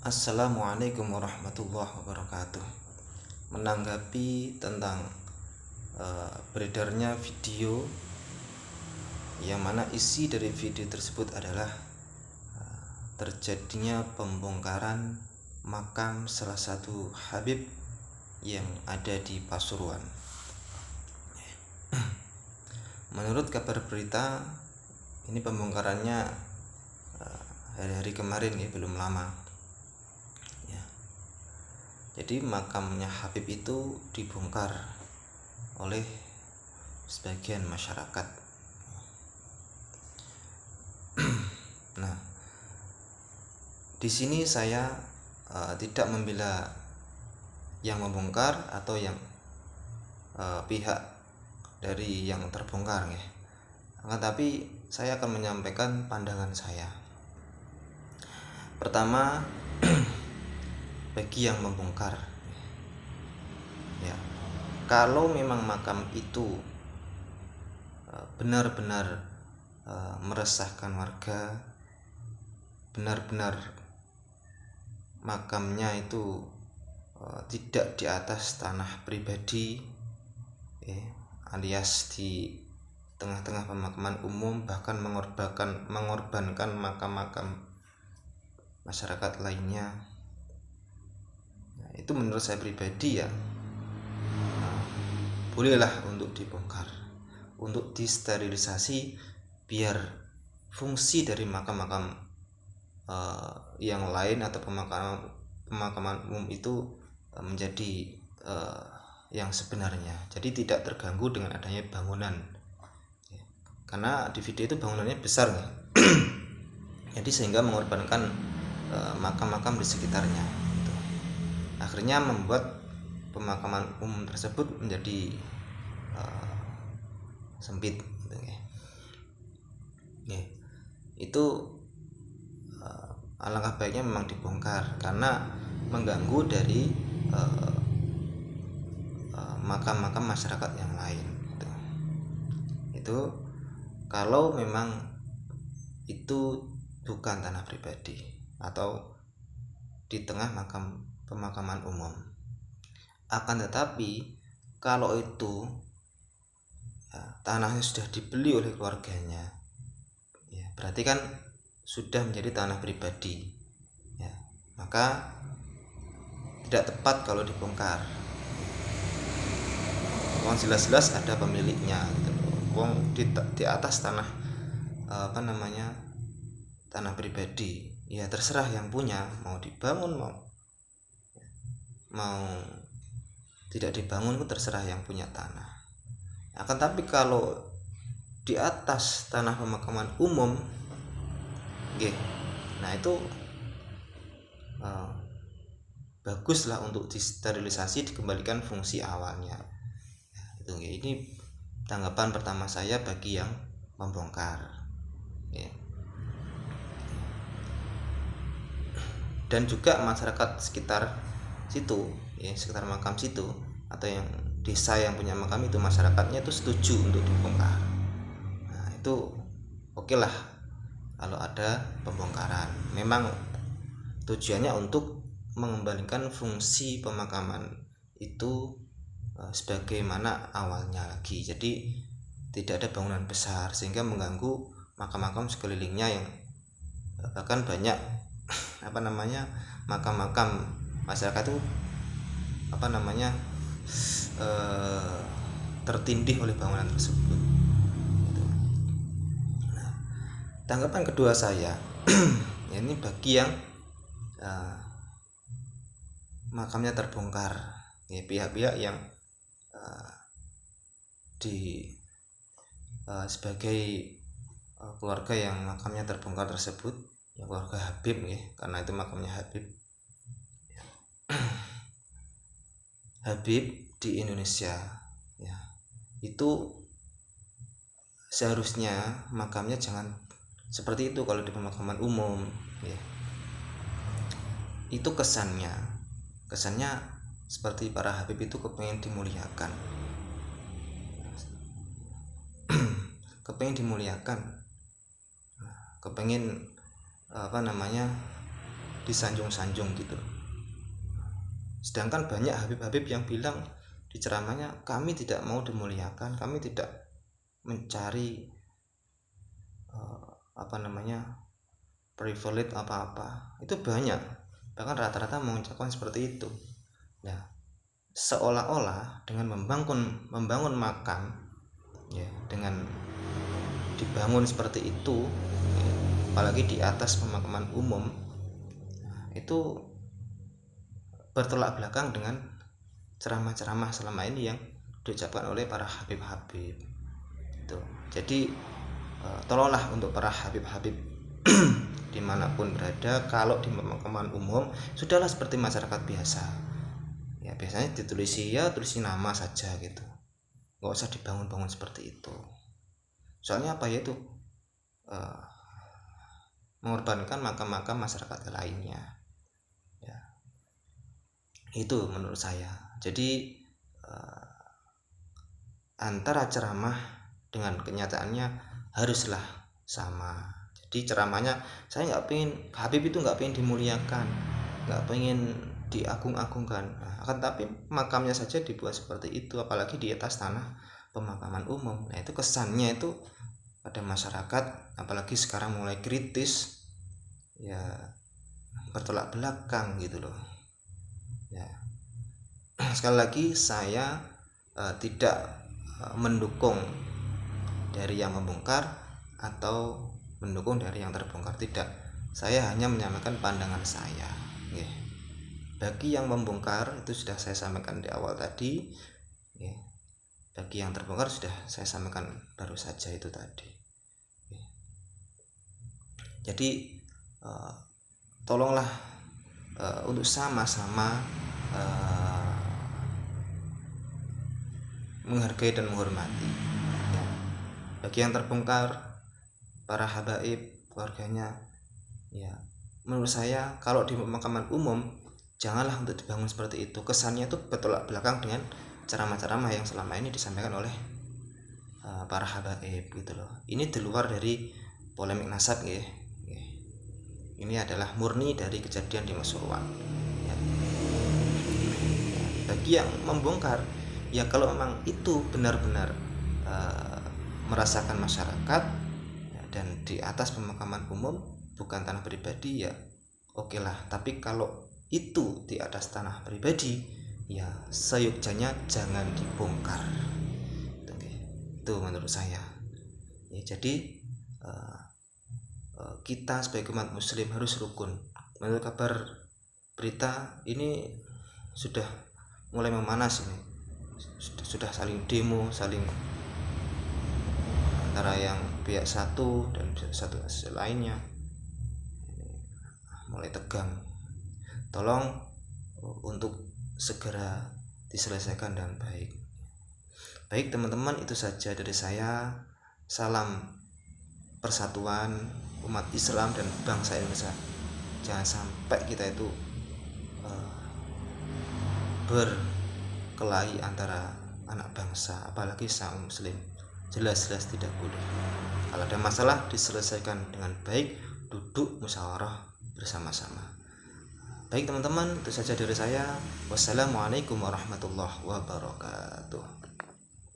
Assalamualaikum warahmatullahi wabarakatuh. Menanggapi tentang beredarnya video yang mana isi dari video tersebut adalah terjadinya pembongkaran makam salah satu Habib yang ada di Pasuruan. Menurut kabar berita, ini pembongkarannya hari-hari kemarin ya, belum lama. Jadi makamnya Habib itu dibongkar oleh sebagian masyarakat. Nah, di sini saya tidak membela yang membongkar atau yang pihak dari yang terbongkar ya. Tapi saya akan menyampaikan pandangan saya. Pertama, bagi yang membongkar ya, kalau memang makam itu benar-benar meresahkan warga, benar-benar makamnya itu tidak di atas tanah pribadi alias di tengah-tengah pemakaman umum, bahkan mengorbankan makam-makam masyarakat lainnya, itu menurut saya pribadi ya, bolehlah untuk dibongkar, untuk disterilisasi, biar fungsi dari makam-makam yang lain atau pemakaman umum itu menjadi yang sebenarnya. Jadi tidak terganggu dengan adanya bangunan, karena di video itu bangunannya besar nih. Jadi sehingga mengorbankan makam-makam di sekitarnya. Akhirnya membuat pemakaman umum tersebut menjadi sempit gitu ya. Itu alangkah baiknya memang dibongkar karena mengganggu dari makam-makam masyarakat yang lain gitu. Itu kalau memang itu bukan tanah pribadi atau di tengah pemakaman umum. Akan tetapi kalau itu tanahnya sudah dibeli oleh keluarganya ya, berarti kan sudah menjadi tanah pribadi ya, maka tidak tepat kalau dibongkar. Uang jelas-jelas ada pemiliknya gitu. Uang di atas tanah tanah pribadi ya, terserah yang punya, mau dibangun mau tidak dibangun itu terserah yang punya tanah. Akan tapi kalau di atas tanah pemakaman umum nah itu baguslah untuk disterilisasi, dikembalikan fungsi awalnya. Ini tanggapan pertama saya bagi yang membongkar ya. Dan juga masyarakat sekitar situ ya, sekitar makam situ atau yang desa yang punya makam itu, masyarakatnya itu setuju untuk dibongkar. Nah itu oke lah kalau ada pembongkaran, memang tujuannya untuk mengembalikan fungsi pemakaman itu sebagaimana awalnya lagi. Jadi tidak ada bangunan besar sehingga mengganggu makam-makam sekelilingnya yang bahkan banyak makam-makam masyarakat itu tertindih oleh bangunan tersebut. Nah, tanggapan kedua saya ini bagi yang makamnya terbongkar ya, pihak-pihak yang sebagai keluarga yang makamnya terbongkar tersebut ya, keluarga Habib ya, karena itu makamnya Habib. Habib di Indonesia ya, itu seharusnya makamnya jangan seperti itu kalau di pemakaman umum ya. Itu kesannya seperti para Habib itu kepengen dimuliakan kepengen disanjung-sanjung gitu. Sedangkan banyak habib-habib yang bilang di ceramahnya, kami tidak mau dimuliakan, kami tidak mencari privilege apa-apa. Itu banyak, bahkan rata-rata mengucapkan seperti itu. Nah, seolah-olah dengan membangun makam, ya, dengan dibangun seperti itu, ya, apalagi di atas pemakaman umum, itu bertolak belakang dengan ceramah-ceramah selama ini yang diucapkan oleh para habib-habib itu. Jadi tolonglah untuk para habib-habib dimanapun berada, kalau di pemakaman umum sudahlah seperti masyarakat biasa, ya biasanya tulisin nama saja gitu, nggak usah dibangun-bangun seperti itu. Soalnya apa ya, itu mengorbankan makam-makam masyarakat lainnya, ya itu menurut saya. Jadi antara ceramah dengan kenyataannya haruslah sama. Jadi ceramahnya, saya nggak pengen habib itu nggak pengen dimuliakan, nggak pengen diagung-agungkan, akan tapi makamnya saja dibuat seperti itu, apalagi di atas tanah pemakaman umum. Nah itu kesannya itu pada masyarakat, apalagi sekarang mulai kritis, ya bertolak belakang gitu loh, ya. Sekali lagi saya tidak mendukung dari yang membongkar atau mendukung dari yang terbongkar, tidak. Saya hanya menyampaikan pandangan saya, ya. Bagi yang membongkar itu sudah saya sampaikan di awal tadi, ya. Bagi yang terbongkar sudah saya sampaikan baru saja itu tadi, ya. Jadi tolonglah untuk sama-sama menghargai dan menghormati, ya. Bagi yang terbongkar, para habaib, keluarganya, ya menurut saya kalau di pemakaman umum janganlah untuk dibangun seperti itu. Kesannya itu bertolak belakang dengan ceramah-ceramah yang selama ini disampaikan oleh para habaib gitu loh. Ini di luar dari polemik nasab, ya. Ini adalah murni dari kejadian di Pasuruan, ya. Bagi yang membongkar, ya kalau memang itu benar-benar merasakan masyarakat, ya, dan di atas pemakaman umum bukan tanah pribadi, ya oke lah. Tapi kalau itu di atas tanah pribadi, ya seyogyanya jangan dibongkar. Itu menurut saya, ya. Jadi kita sebagai umat muslim harus rukun. Menurut kabar berita ini sudah mulai memanas ini, sudah saling demo, saling antara yang pihak satu dan pihak satu lainnya mulai tegang. Tolong untuk segera diselesaikan dengan baik. Baik teman-teman, itu saja dari saya. Salam persatuan umat Islam dan bangsa Indonesia. Jangan sampai kita itu berkelahi antara anak bangsa, apalagi sama muslim. Jelas-jelas tidak boleh. Kalau ada masalah diselesaikan dengan baik, duduk musyawarah bersama-sama. Baik teman-teman, itu saja dari saya. Wassalamualaikum warahmatullahi wabarakatuh.